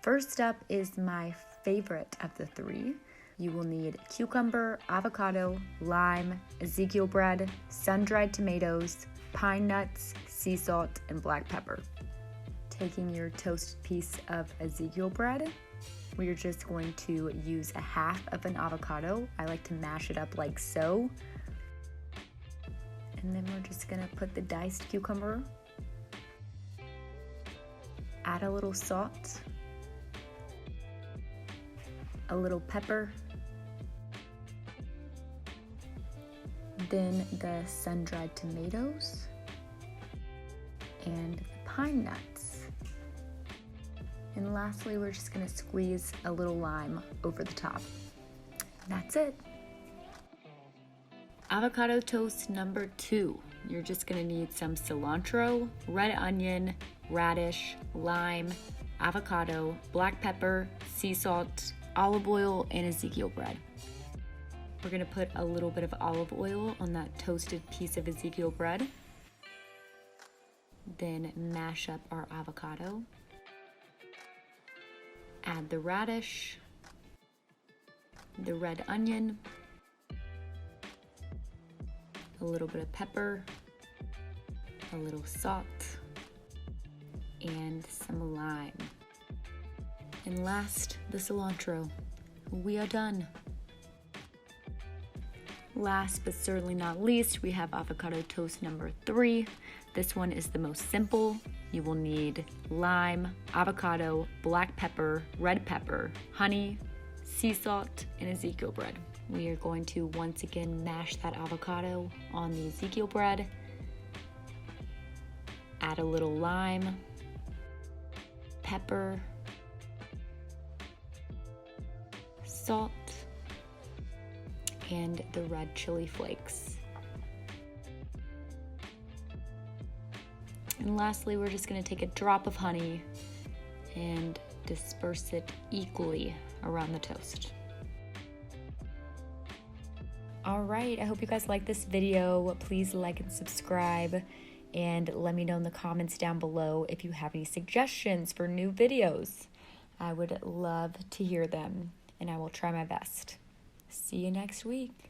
First up is my favorite of the three. You will need cucumber, avocado, lime, Ezekiel bread, sun-dried tomatoes, pine nuts, sea salt, and black pepper. Taking your toasted piece of Ezekiel bread, we're just going to use a half of an avocado. I like to mash it up like so. And then we're just gonna put the diced cucumber, add a little salt, a little pepper, then the sun-dried tomatoes, and the pine nuts. And lastly, we're just gonna squeeze a little lime over the top. And that's it. Avocado toast number 2. You're just gonna need some cilantro, red onion, radish, lime, avocado, black pepper, sea salt, olive oil, and Ezekiel bread. We're gonna put a little bit of olive oil on that toasted piece of Ezekiel bread. Then mash up our avocado. Add the radish, the red onion, a little bit of pepper, a little salt, and some lime. And last, the cilantro. We are done. Last but certainly not least, we have avocado toast number 3. This one is the most simple. You will need lime, avocado, black pepper, red pepper, honey, sea salt, and Ezekiel bread. We are going to once again mash that avocado on the Ezekiel bread. Add a little lime, pepper, salt, and the red chili flakes. And lastly, we're just gonna take a drop of honey and disperse it equally around the toast. All right, I hope you guys like this video. Please like and subscribe, and let me know in the comments down below if you have any suggestions for new videos. I would love to hear them, and I will try my best. See you next week.